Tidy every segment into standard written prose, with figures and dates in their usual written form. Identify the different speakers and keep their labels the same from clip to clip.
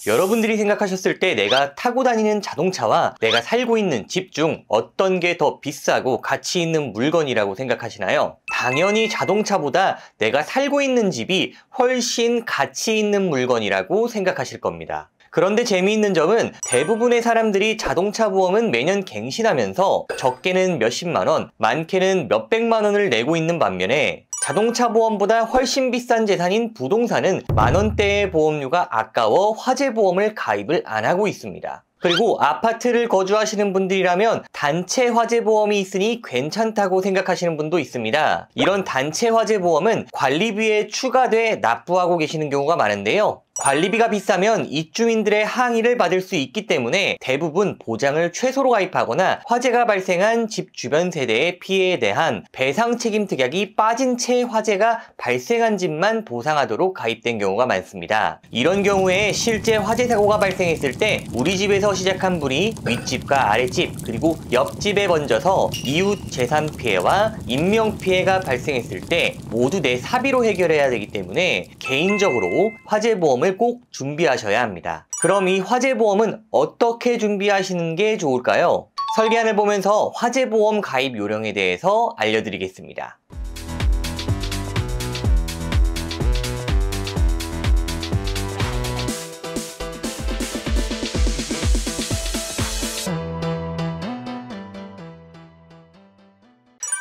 Speaker 1: 여러분들이 생각하셨을 때 내가 타고 다니는 자동차와 내가 살고 있는 집 중 어떤 게 더 비싸고 가치 있는 물건이라고 생각하시나요? 당연히 자동차보다 내가 살고 있는 집이 훨씬 가치 있는 물건이라고 생각하실 겁니다. 그런데 재미있는 점은 대부분의 사람들이 자동차 보험은 매년 갱신하면서 적게는 몇십만 원, 많게는 몇백만 원을 내고 있는 반면에 자동차 보험보다 훨씬 비싼 재산인 부동산은 만원대의 보험료가 아까워 화재 보험을 가입을 안 하고 있습니다. 그리고 아파트를 거주하시는 분들이라면 단체 화재 보험이 있으니 괜찮다고 생각하시는 분도 있습니다. 이런 단체 화재 보험은 관리비에 추가돼 납부하고 계시는 경우가 많은데요. 관리비가 비싸면 입주민들의 항의를 받을 수 있기 때문에 대부분 보장을 최소로 가입하거나 화재가 발생한 집 주변 세대의 피해에 대한 배상 책임 특약이 빠진 채 화재가 발생한 집만 보상하도록 가입된 경우가 많습니다. 이런 경우에 실제 화재 사고가 발생했을 때 우리 집에서 시작한 불이 윗집과 아랫집 그리고 옆집에 번져서 이웃 재산 피해와 인명 피해가 발생했을 때 모두 내 사비로 해결해야 되기 때문에 개인적으로 화재 보험을 꼭 준비하셔야 합니다. 그럼 이 화재보험은 어떻게 준비하시는 게 좋을까요? 설계안을 보면서 화재보험 가입 요령에 대해서 알려드리겠습니다.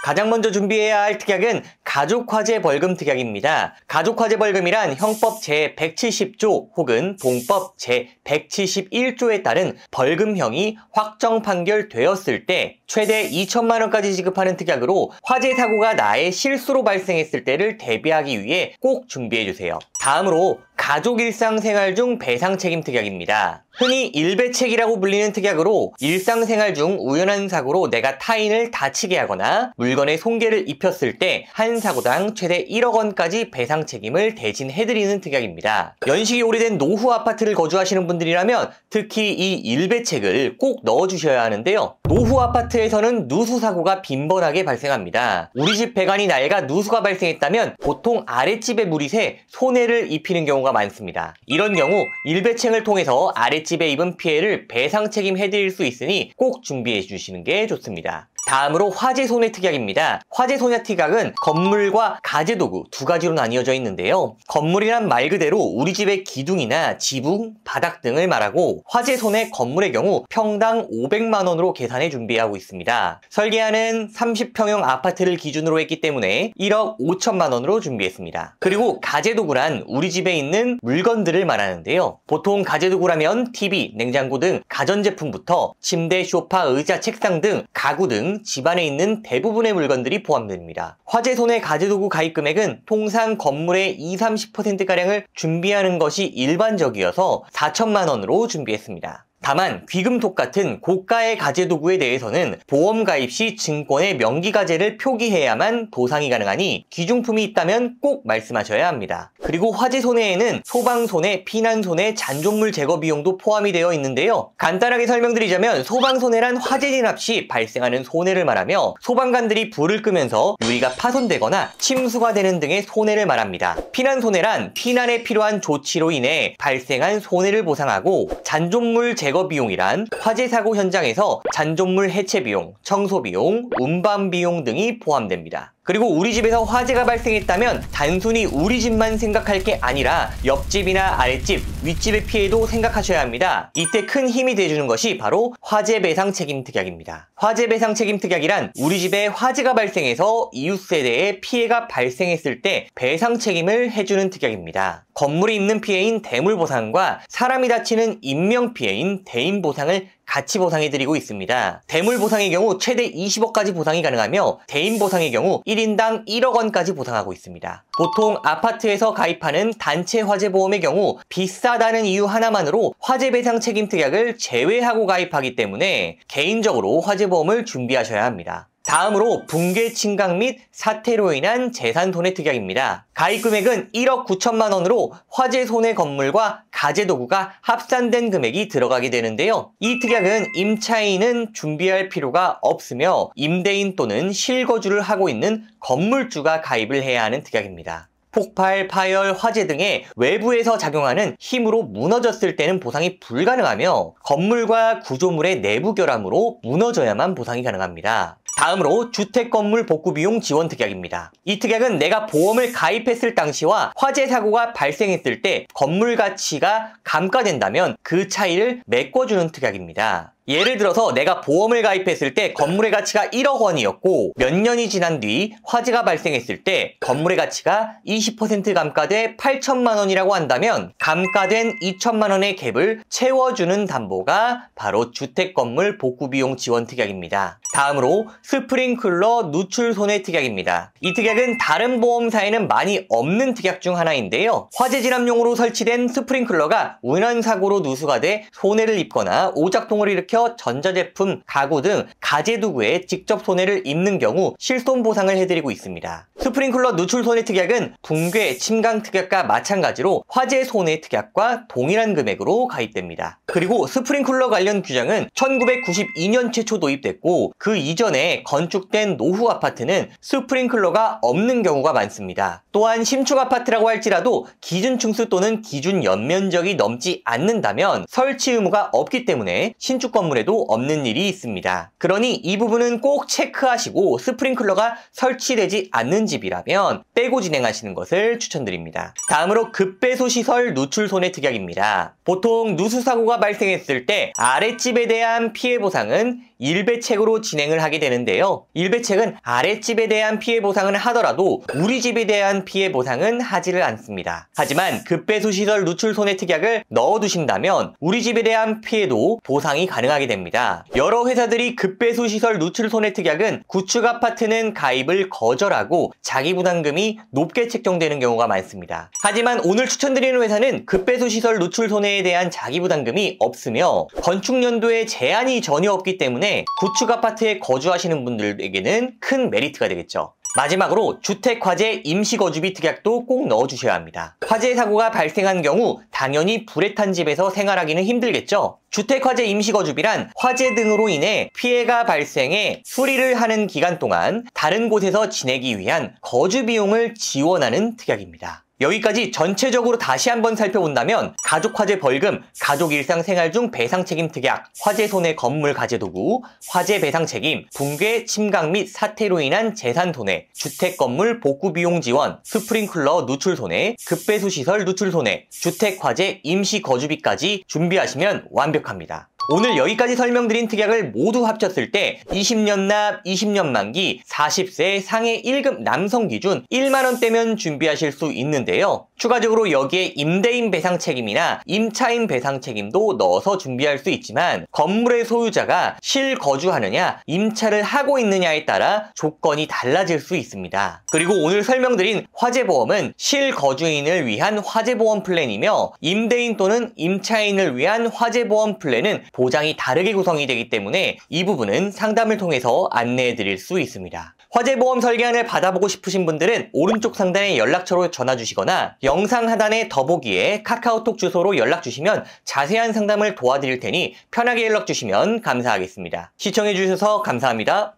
Speaker 1: 가장 먼저 준비해야 할 특약은 가족화재 벌금 특약입니다. 가족화재 벌금이란 형법 제170조 혹은 봉법 제171조에 따른 벌금형이 확정 판결되었을 때 최대 2천만 원까지 지급하는 특약으로 화재 사고가 나의 실수로 발생했을 때를 대비하기 위해 꼭 준비해주세요. 다음으로 가족 일상생활 중 배상 책임 특약입니다. 흔히 일배책이라고 불리는 특약으로 일상생활 중 우연한 사고로 내가 타인을 다치게 하거나 물건에 손괴를 입혔을 때 한 사고당 최대 1억 원까지 배상 책임을 대신해드리는 특약입니다. 연식이 오래된 노후 아파트를 거주하시는 분들이라면 특히 이 일배책을 꼭 넣어주셔야 하는데요. 노후 아파트에서는 누수 사고가 빈번하게 발생합니다. 우리 집 배관이 낡아 누수가 발생했다면 보통 아랫집에 물이 새 손해를 입히는 경우가 많습니다. 이런 경우 일배책을 통해서 아랫집에 입은 피해를 배상 책임해드릴 수 있으니 꼭 준비해 주시는 게 좋습니다. 다음으로 화재 손해 특약입니다. 화재 손해 특약은 건물과 가재도구 두 가지로 나뉘어져 있는데요. 건물이란 말 그대로 우리 집의 기둥이나 지붕, 바닥 등을 말하고 화재 손해 건물의 경우 평당 500만 원으로 계산해 준비하고 있습니다. 설계안은 30평형 아파트를 기준으로 했기 때문에 1억 5천만 원으로 준비했습니다. 그리고 가재도구란 우리 집에 있는 물건들을 말하는데요. 보통 가재도구라면 TV, 냉장고 등 가전제품부터 침대, 소파, 의자, 책상 등 가구 등 집안에 있는 대부분의 물건들이 포함됩니다. 화재 손해 가재도구 가입 금액은 통상 건물의 20-30%가량을 준비하는 것이 일반적이어서 4천만 원으로 준비했습니다. 다만 귀금속 같은 고가의 가재도구에 대해서는 보험 가입 시 증권의 명기가재를 표기해야만 보상이 가능하니 귀중품이 있다면 꼭 말씀하셔야 합니다. 그리고 화재 손해에는 소방손해, 피난손해, 잔존물 제거 비용도 포함이 되어 있는데요. 간단하게 설명드리자면 소방손해란 화재 진압 시 발생하는 손해를 말하며 소방관들이 불을 끄면서 유리가 파손되거나 침수가 되는 등의 손해를 말합니다. 피난손해란 피난에 필요한 조치로 인해 발생한 손해를 보상하고 잔존물 제거 비용이란 화재 사고 현장에서 잔존물 해체 비용, 청소 비용, 운반 비용 등이 포함됩니다. 그리고 우리 집에서 화재가 발생했다면 단순히 우리 집만 생각할 게 아니라 옆집이나 아랫집, 윗집의 피해도 생각하셔야 합니다. 이때 큰 힘이 돼주는 것이 바로 화재 배상 책임 특약입니다. 화재 배상 책임 특약이란 우리 집에 화재가 발생해서 이웃 세대에 피해가 발생했을 때 배상 책임을 해주는 특약입니다. 건물이 입는 피해인 대물보상과 사람이 다치는 인명피해인 대인보상을 같이 보상해드리고 있습니다. 대물보상의 경우 최대 20억까지 보상이 가능하며 대인보상의 경우 1인당 1억 원까지 보상하고 있습니다. 보통 아파트에서 가입하는 단체 화재보험의 경우 비싸다는 이유 하나만으로 화재배상 책임 특약을 제외하고 가입하기 때문에 개인적으로 화재보험을 준비하셔야 합니다. 다음으로 붕괴, 침강 및 사태로 인한 재산 손해 특약입니다. 가입 금액은 1억 9천만 원으로 화재 손해 건물과 가재도구가 합산된 금액이 들어가게 되는데요. 이 특약은 임차인은 준비할 필요가 없으며 임대인 또는 실거주를 하고 있는 건물주가 가입을 해야 하는 특약입니다. 폭발, 파열, 화재 등의 외부에서 작용하는 힘으로 무너졌을 때는 보상이 불가능하며 건물과 구조물의 내부 결함으로 무너져야만 보상이 가능합니다. 다음으로 주택건물 복구비용 지원 특약입니다. 이 특약은 내가 보험을 가입했을 당시와 화재 사고가 발생했을 때 건물 가치가 감가된다면 그 차이를 메꿔주는 특약입니다. 예를 들어서 내가 보험을 가입했을 때 건물의 가치가 1억 원이었고 몇 년이 지난 뒤 화재가 발생했을 때 건물의 가치가 20% 감가돼 8천만 원이라고 한다면 감가된 2천만 원의 갭을 채워주는 담보가 바로 주택건물 복구비용 지원 특약입니다. 다음으로 스프링클러 누출 손해 특약입니다. 이 특약은 다른 보험사에는 많이 없는 특약 중 하나인데요. 화재 진압용으로 설치된 스프링클러가 운전사고로 누수가 돼 손해를 입거나 오작동을 일으켜 전자제품, 가구 등 가재도구에 직접 손해를 입는 경우 실손보상을 해드리고 있습니다. 스프링클러 누출 손해 특약은 붕괴, 침강 특약과 마찬가지로 화재 손해 특약과 동일한 금액으로 가입됩니다. 그리고 스프링클러 관련 규정은 1992년 최초 도입됐고 그 이전에 건축된 노후 아파트는 스프링클러가 없는 경우가 많습니다. 또한 신축 아파트라고 할지라도 기준 층수 또는 기준 연면적이 넘지 않는다면 설치 의무가 없기 때문에 신축 건물에도 없는 일이 있습니다. 그러니 이 부분은 꼭 체크하시고 스프링클러가 설치되지 않는 집이라면 빼고 진행하시는 것을 추천드립니다. 다음으로 급배수 시설 누출 손해 특약입니다. 보통 누수 사고가 발생했을 때 아랫집에 대한 피해 보상은 일배책으로 진행을 하게 되는데요. 일배책은 아랫집에 대한 피해 보상은 하더라도 우리 집에 대한 피해 보상은 하지를 않습니다. 하지만 급배수 시설 누출 손해 특약을 넣어두신다면 우리 집에 대한 피해도 보상이 가능하게 됩니다. 여러 회사들이 급배수 시설 누출 손해 특약은 구축 아파트는 가입을 거절하고 자기 부담금이 높게 책정되는 경우가 많습니다. 하지만 오늘 추천드리는 회사는 급배수 시설 누출 손해에 대한 자기 부담금이 없으며 건축 연도에 제한이 전혀 없기 때문에 구축 아파트에 거주하시는 분들에게는 큰 메리트가 되겠죠. 마지막으로 주택화재 임시거주비 특약도 꼭 넣어주셔야 합니다. 화재 사고가 발생한 경우 당연히 불에 탄 집에서 생활하기는 힘들겠죠. 주택화재 임시거주비란 화재 등으로 인해 피해가 발생해 수리를 하는 기간 동안 다른 곳에서 지내기 위한 거주비용을 지원하는 특약입니다. 여기까지 전체적으로 다시 한번 살펴본다면 가족화재 벌금, 가족 일상생활 중 배상책임 특약, 화재 손해 건물 가재도구, 화재 배상책임, 붕괴, 침강 및 사태로 인한 재산 손해, 주택 건물 복구 비용 지원, 스프링클러 누출 손해, 급배수 시설 누출 손해, 주택화재 임시 거주비까지 준비하시면 완벽합니다. 오늘 여기까지 설명드린 특약을 모두 합쳤을 때 20년 납, 20년 만기, 40세 상해 1급 남성 기준 1만원대면 준비하실 수 있는데요. 추가적으로 여기에 임대인 배상 책임이나 임차인 배상 책임도 넣어서 준비할 수 있지만 건물의 소유자가 실거주하느냐, 임차를 하고 있느냐에 따라 조건이 달라질 수 있습니다. 그리고 오늘 설명드린 화재보험은 실거주인을 위한 화재보험 플랜이며 임대인 또는 임차인을 위한 화재보험 플랜은 보장이 다르게 구성이 되기 때문에 이 부분은 상담을 통해서 안내해 드릴 수 있습니다. 화재보험 설계안을 받아보고 싶으신 분들은 오른쪽 상단에 연락처로 전화 주시거나 영상 하단의 더보기에 카카오톡 주소로 연락 주시면 자세한 상담을 도와드릴 테니 편하게 연락 주시면 감사하겠습니다. 시청해 주셔서 감사합니다.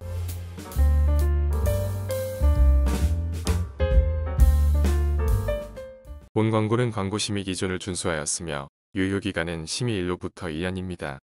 Speaker 2: 본 광고는 광고 심의 기준을 준수하였으며 유효기간은 심의 일로부터 2년입니다.